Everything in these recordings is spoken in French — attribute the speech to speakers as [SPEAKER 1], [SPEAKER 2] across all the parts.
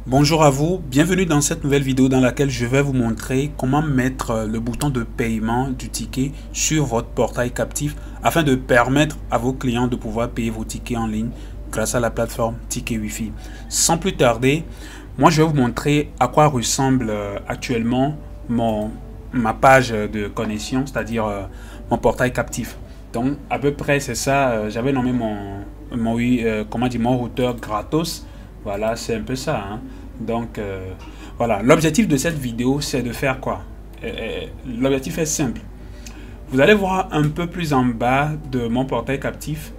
[SPEAKER 1] Bonjour à vous, bienvenue dans cette nouvelle vidéo dans laquelle je vais vous montrer comment mettre le bouton de paiement du ticket sur votre portail captif afin de permettre à vos clients de pouvoir payer vos tickets en ligne grâce à la plateforme Ticket Wi-Fi. Sans plus tarder, moi je vais vous montrer à quoi ressemble actuellement ma page de connexion, c'est-à-dire mon portail captif. Donc à peu près c'est ça, j'avais nommé mon routeur gratos. Voilà, c'est un peu ça, hein. Donc, voilà. L'objectif de cette vidéo, c'est de faire quoi? L'objectif est simple. Vous allez voir un peu plus en bas de mon portail captif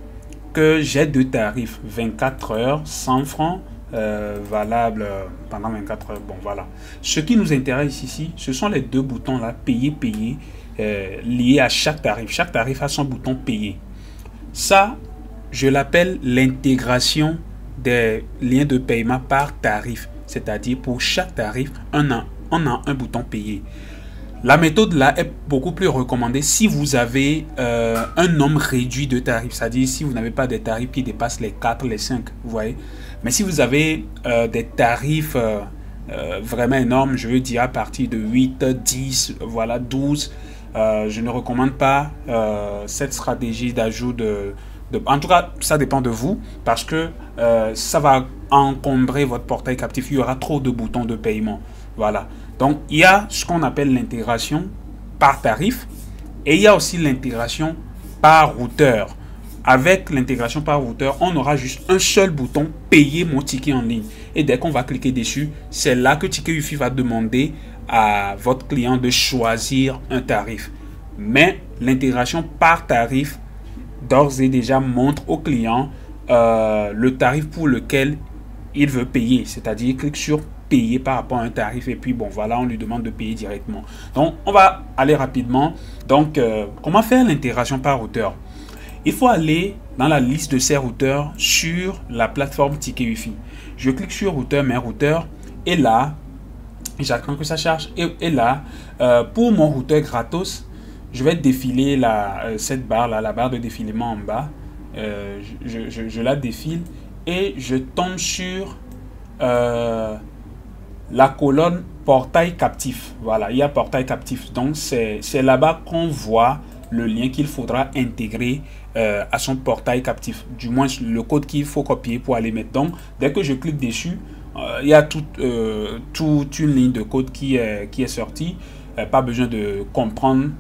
[SPEAKER 1] que j'ai deux tarifs. 24 heures, 100 francs, valable pendant 24 heures. Bon, voilà. Ce qui nous intéresse ici, ce sont les deux boutons là, payer, payer, liés à chaque tarif. Chaque tarif a son bouton payer. Ça, je l'appelle l'intégration des liens de paiement par tarif, c'est-à-dire pour chaque tarif, on a un bouton payer. La méthode là est beaucoup plus recommandée si vous avez un nombre réduit de tarifs, c'est-à-dire si vous n'avez pas des tarifs qui dépassent les 4, les 5, vous voyez. Mais si vous avez des tarifs vraiment énormes, je veux dire à partir de 8, 10, voilà, 12, je ne recommande pas cette stratégie d'ajout en tout cas, ça dépend de vous parce que ça va encombrer votre portail captif. Il y aura trop de boutons de paiement. Voilà. Donc, il y a ce qu'on appelle l'intégration par tarif et il y a aussi l'intégration par routeur. Avec l'intégration par routeur, on aura juste un seul bouton payer mon ticket en ligne. Et dès qu'on va cliquer dessus, c'est là que Ticket Wi-Fi va demander à votre client de choisir un tarif. Mais l'intégration par tarif d'ores et déjà montre au client le tarif pour lequel il veut payer, c'est-à-dire il clique sur payer par rapport à un tarif et puis bon voilà, on lui demande de payer directement. Donc on va aller rapidement. Donc comment faire l'intégration par routeur? Il faut aller dans la liste de ces routeurs sur la plateforme Ticket Wi-Fi. Je clique sur routeur, mes routeurs, et là j'attends que ça charge et là pour mon routeur gratos, je vais défiler cette barre là, la barre de défilement en bas. Je la défile et je tombe sur la colonne portail captif. Voilà, il y a portail captif. Donc c'est là-bas qu'on voit le lien qu'il faudra intégrer à son portail captif. Du moins le code qu'il faut copier pour aller mettre. Donc dès que je clique dessus, il y a toute une ligne de code qui est sortie. Pas besoin de comprendre.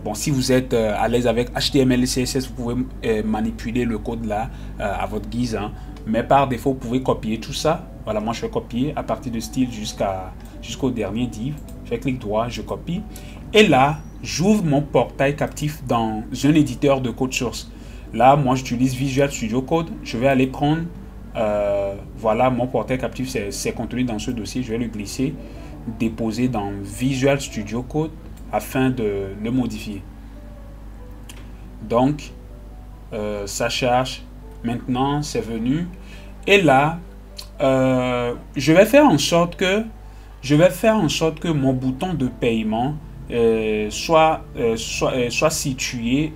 [SPEAKER 1] Bon, si vous êtes à l'aise avec HTML et CSS, vous pouvez manipuler le code là à votre guise, hein. Mais par défaut, vous pouvez copier tout ça. Voilà, moi je vais copier à partir de style jusqu'au dernier div. Je fais clic droit, je copie. Et là, j'ouvre mon portail captif dans un éditeur de code source. Là, moi j'utilise Visual Studio Code. Je vais aller prendre, voilà, mon portail captif, c'est contenu dans ce dossier. Je vais le glisser, déposer dans Visual Studio Code afin de le modifier. Donc ça charge. Maintenant c'est venu et là je vais faire en sorte que mon bouton de paiement soit situé,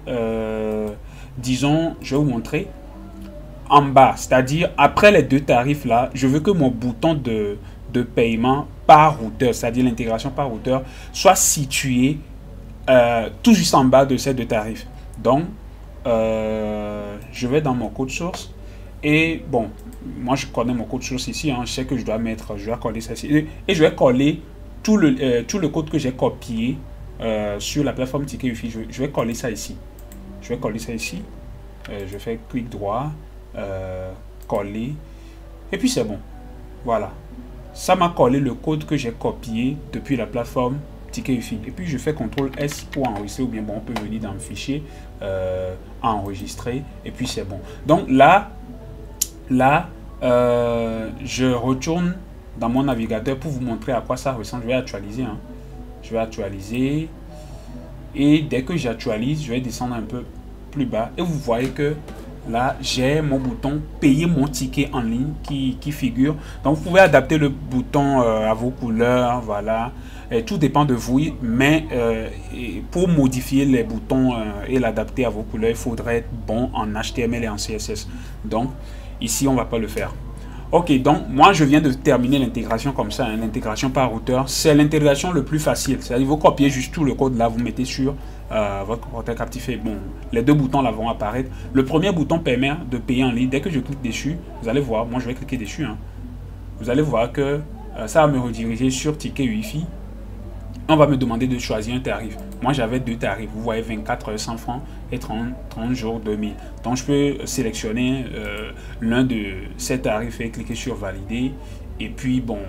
[SPEAKER 1] disons, je vais vous montrer en bas, c'est-à-dire après les deux tarifs là. Je veux que mon bouton de paiement par routeur, c'est-à-dire l'intégration par routeur, soit situé tout juste en bas de ces deux tarifs. Donc je vais dans mon code source et bon, moi je connais mon code source ici, hein, je sais que je dois coller ça ici et je vais coller tout le code que j'ai copié sur la plateforme Ticket Wi-Fi. Je vais coller ça ici. Je fais clic droit, coller et puis c'est bon. Voilà, ça m'a collé le code que j'ai copié depuis la plateforme Ticket Wi-Fi. Et puis je fais CTRL S pour enregistrer, ou bien bon, on peut venir dans le fichier, enregistrer, et puis c'est bon. Donc là, je retourne dans mon navigateur pour vous montrer à quoi ça ressemble. Je vais actualiser, hein. Je vais actualiser. Et dès que j'actualise, je vais descendre un peu plus bas. Et vous voyez que là, j'ai mon bouton payer mon ticket en ligne qui figure. Donc, vous pouvez adapter le bouton à vos couleurs. Voilà. Et tout dépend de vous. Mais pour modifier les boutons et l'adapter à vos couleurs, il faudrait être bon en HTML et en CSS. Donc, ici, on ne va pas le faire. Ok, donc moi je viens de terminer l'intégration comme ça, hein, l'intégration par routeur. C'est l'intégration le plus facile. C'est-à-dire vous copiez juste tout le code là, vous mettez sur votre portail captif et bon, les deux boutons là vont apparaître. Le premier bouton permet de payer en ligne. Dès que je clique dessus, vous allez voir, moi je vais cliquer dessus. Hein, vous allez voir que ça va me rediriger sur Ticket Wi-Fi. On va me demander de choisir un tarif. Moi, j'avais deux tarifs. Vous voyez, 24 heures 100 francs et 30 jours 2000. Donc, je peux sélectionner l'un de ces tarifs et cliquer sur valider. Et puis, bon,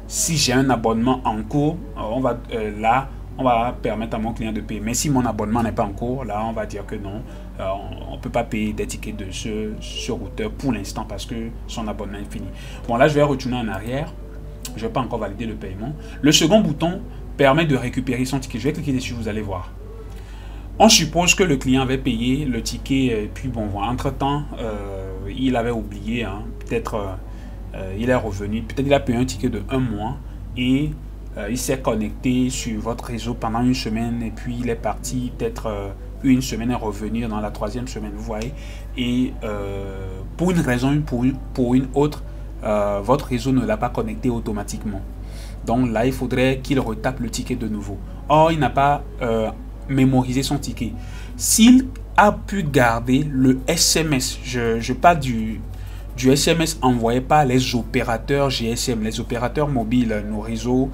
[SPEAKER 1] si j'ai un abonnement en cours, on va permettre à mon client de payer. Mais si mon abonnement n'est pas en cours, là, on va dire que non. On ne peut pas payer des tickets de ce routeur pour l'instant parce que son abonnement est fini. Bon, là, je vais retourner en arrière. Je ne vais pas encore valider le paiement. Le second bouton permet de récupérer son ticket. Je vais cliquer dessus, vous allez voir. On suppose que le client avait payé le ticket, et puis bon, entre-temps, il avait oublié, hein, peut-être il est revenu, peut-être il a payé un ticket de 1 mois et il s'est connecté sur votre réseau pendant une semaine et puis il est parti peut-être une semaine et revenu dans la 3e semaine, vous voyez. Et pour une raison, pour une autre, votre réseau ne l'a pas connecté automatiquement. Donc là, il faudrait qu'il retape le ticket de nouveau. Or, il n'a pas mémorisé son ticket. S'il a pu garder le SMS, je parle du SMS envoyé par les opérateurs GSM, les opérateurs mobiles, nos réseaux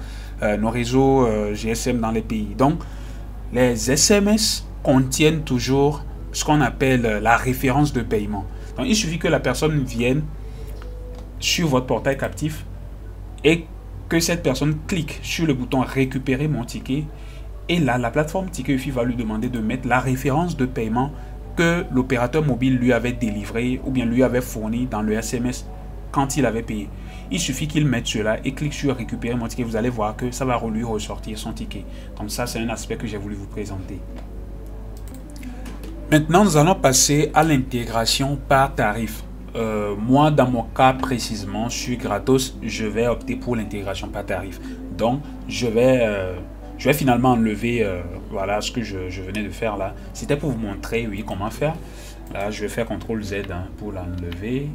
[SPEAKER 1] GSM dans les pays. Donc, les SMS contiennent toujours ce qu'on appelle la référence de paiement. Donc, il suffit que la personne vienne sur votre portail captif et que cette personne clique sur le bouton récupérer mon ticket et là la plateforme Ticket Wi-Fi va lui demander de mettre la référence de paiement que l'opérateur mobile lui avait délivré ou bien lui avait fourni dans le SMS quand il avait payé. Il suffit qu'il mette cela et clique sur récupérer mon ticket. Vous allez voir que ça va lui ressortir son ticket. Comme ça, c'est un aspect que j'ai voulu vous présenter. Maintenant, nous allons passer à l'intégration par tarif. Moi, dans mon cas précisément, je suis gratos, je vais opter pour l'intégration par tarif. Donc, je vais finalement enlever voilà ce que je venais de faire là. C'était pour vous montrer, oui, comment faire. Là, je vais faire CTRL Z hein, pour l'enlever.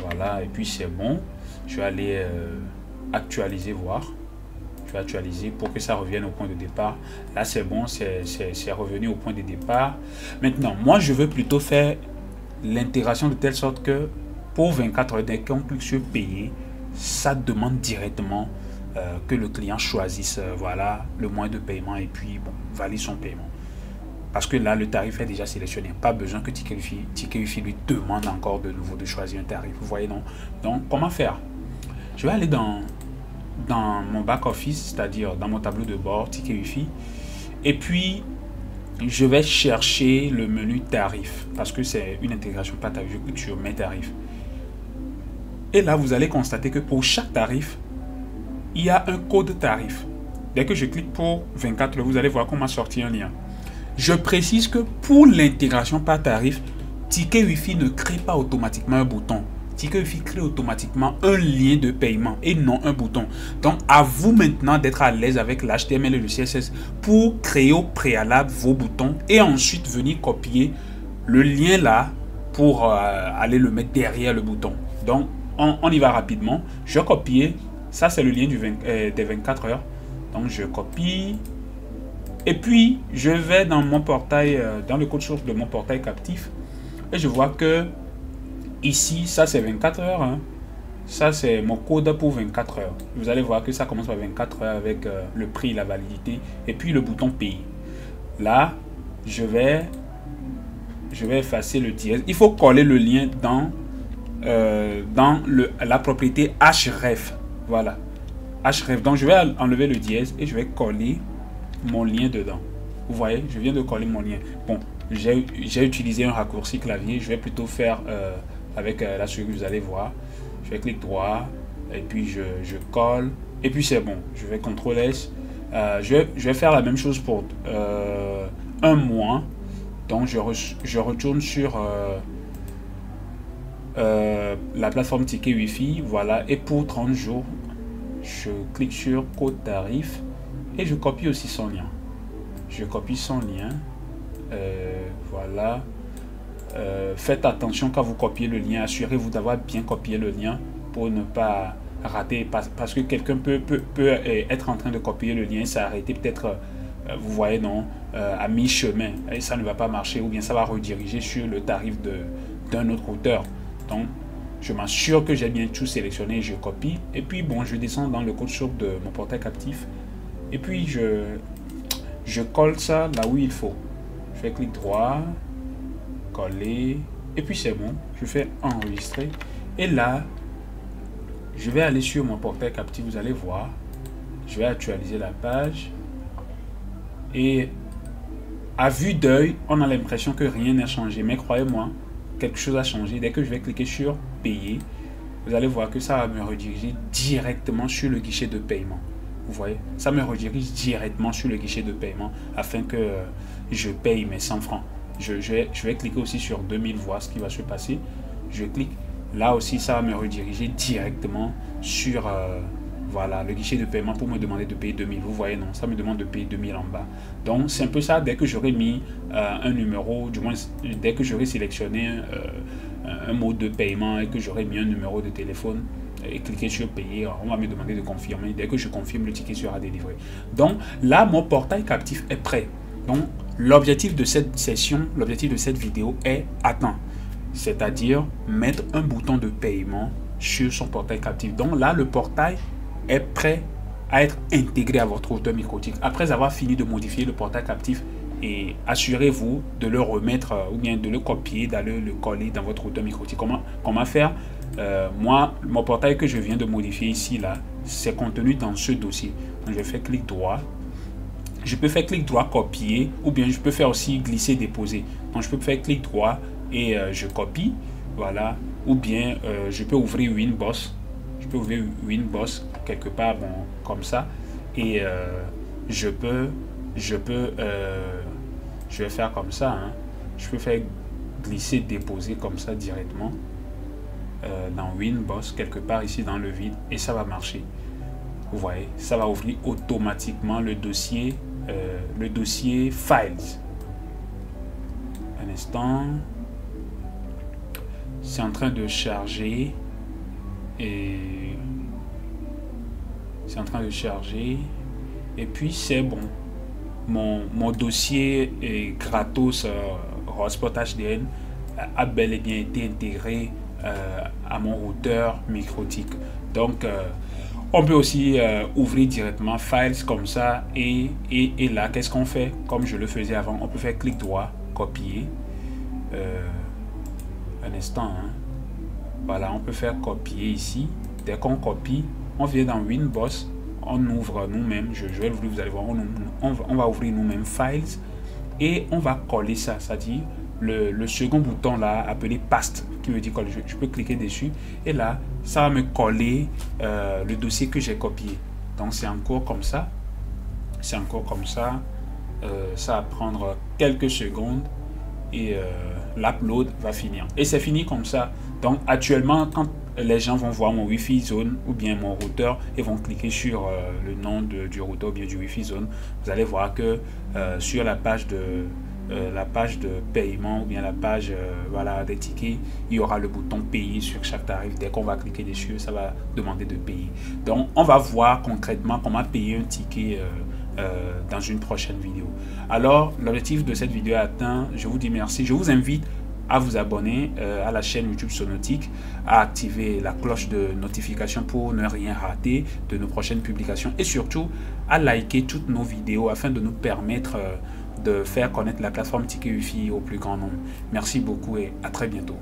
[SPEAKER 1] Voilà, et puis c'est bon. Je vais aller actualiser, voir. Je vais actualiser pour que ça revienne au point de départ. Là, c'est bon, c'est revenu au point de départ. Maintenant, moi, je veux plutôt faire l'intégration de telle sorte que pour 24 heures, dès qu'on clique sur payer, ça demande directement que le client choisisse voilà, le moyen de paiement et puis bon, valide son paiement. Parce que là, le tarif est déjà sélectionné. Pas besoin que Ticket Wi-Fi lui demande encore de nouveau de choisir un tarif. Vous voyez, non? Donc, comment faire? Je vais aller dans mon back-office, c'est-à-dire dans mon tableau de bord, Ticket Wi-Fi. Et puis, je vais chercher le menu tarif parce que c'est une intégration par tarif. Je clique sur mes tarifs. Et là, vous allez constater que pour chaque tarif, il y a un code tarif. Dès que je clique pour 24 heures, vous allez voir qu'on m'a sorti un lien. Je précise que pour l'intégration par tarif, Ticket Wi-Fi ne crée pas automatiquement un bouton. Ticket Wi-Fi crée automatiquement un lien de paiement et non un bouton. Donc, à vous maintenant d'être à l'aise avec l'HTML et le CSS pour créer au préalable vos boutons et ensuite venir copier le lien là pour aller le mettre derrière le bouton. Donc, on y va rapidement. Je vais copier. Ça, c'est le lien des 24 heures. Donc, je copie. Et puis, je vais dans mon portail, dans le code source de mon portail captif. Et je vois que ici, ça c'est 24 heures. Hein. Ça c'est mon code pour 24 heures. Vous allez voir que ça commence par 24 heures avec le prix, la validité. Et puis le bouton payer. Là, je vais effacer le dièse. Il faut coller le lien dans la propriété href. Voilà. Href. Donc je vais enlever le dièse et je vais coller mon lien dedans. Vous voyez, je viens de coller mon lien. Bon, j'ai utilisé un raccourci clavier. Je vais plutôt faire avec la souris, vous allez voir. Je vais cliquer droit et puis je colle et puis c'est bon. Je vais CTRL S. Je vais faire la même chose pour un mois. Donc je retourne sur la plateforme Ticket Wi-Fi. Voilà. Et pour 30 jours, je clique sur code tarif et je copie aussi son lien. Je copie son lien. Voilà. Faites attention quand vous copiez le lien. Assurez-vous d'avoir bien copié le lien pour ne pas rater, parce que quelqu'un peut être en train de copier le lien, s'arrêter peut-être, vous voyez, non, à mi-chemin, et ça ne va pas marcher, ou bien ça va rediriger sur le tarif d'un autre auteur. Donc, je m'assure que j'ai bien tout sélectionné, je copie, et puis bon, je descends dans le code source de mon portail captif, et puis je colle ça là où il faut. Je fais clic droit, coller, et puis c'est bon, je fais enregistrer, et là, je vais aller sur mon portail captif, vous allez voir, je vais actualiser la page, et à vue d'œil, on a l'impression que rien n'a changé, mais croyez-moi, quelque chose a changé. Dès que je vais cliquer sur payer, vous allez voir que ça va me rediriger directement sur le guichet de paiement. Vous voyez, ça me redirige directement sur le guichet de paiement afin que je paye mes 100 francs. Je vais cliquer aussi sur 2000, voir ce qui va se passer. Je clique, là aussi ça va me rediriger directement sur voilà, le guichet de paiement pour me demander de payer 2000. Vous voyez, non, ça me demande de payer 2000 en bas. Donc c'est un peu ça. Dès que j'aurai mis un numéro, du moins dès que j'aurai sélectionné un mode de paiement et que j'aurai mis un numéro de téléphone et cliquer sur payer, on va me demander de confirmer. Dès que je confirme, le ticket sera délivré. Donc là, mon portail captif est prêt. Donc l'objectif de cette session, l'objectif de cette vidéo est atteint. C'est-à-dire mettre un bouton de paiement sur son portail captif. Donc là, le portail est prêt à être intégré à votre routeur microtique. Après avoir fini de modifier le portail captif, et assurez-vous de le remettre ou bien de le copier, d'aller le coller dans votre routeur microtique. Comment faire? Moi, mon portail que je viens de modifier ici, là, c'est contenu dans ce dossier. Donc, je fais clic droit. Je peux faire clic droit, copier, ou bien je peux faire aussi glisser, déposer. Donc, je peux faire clic droit et je copie, voilà. Ou bien, je peux ouvrir Winboss. Je peux ouvrir Winboss quelque part, bon, comme ça. Et je vais faire comme ça, hein. Je peux faire glisser, déposer comme ça directement dans Winboss, quelque part ici dans le vide, et ça va marcher. Vous voyez, ça va ouvrir automatiquement le dossier Files. Un instant, c'est en train de charger, et c'est en train de charger, et puis c'est bon. Mon dossier gratos Hotspot HDN a bel et bien été intégré à mon routeur microtique. Donc on peut aussi ouvrir directement Files comme ça, et là qu'est-ce qu'on fait? Comme je le faisais avant, on peut faire clic droit, copier, un instant, hein. Voilà, on peut faire copier ici. Dès qu'on copie, on vient dans Winboss, on ouvre nous-mêmes, je vais l'ouvrir, vous allez voir, on va ouvrir nous-mêmes Files, et on va coller ça, c'est-à-dire le second bouton là appelé Paste, qui veut dire coller. Je peux cliquer dessus, et là ça va me coller le dossier que j'ai copié. Donc c'est encore comme ça, c'est encore comme ça, ça va prendre quelques secondes, et l'upload va finir, et c'est fini comme ça. Donc actuellement, quand les gens vont voir mon Wi-Fi Zone ou bien mon routeur et vont cliquer sur le nom du routeur ou bien du Wi-Fi Zone, vous allez voir que sur la page de paiement ou bien la page voilà, des tickets, il y aura le bouton payer sur chaque tarif. Dès qu'on va cliquer dessus, ça va demander de payer. Donc on va voir concrètement comment payer un ticket dans une prochaine vidéo. Alors l'objectif de cette vidéo est atteint. Je vous dis merci. Je vous invite à vous abonner à la chaîne YouTube Sonotique, à activer la cloche de notification pour ne rien rater de nos prochaines publications, et surtout à liker toutes nos vidéos afin de nous permettre de faire connaître la plateforme Ticket Wi-Fi au plus grand nombre. Merci beaucoup et à très bientôt.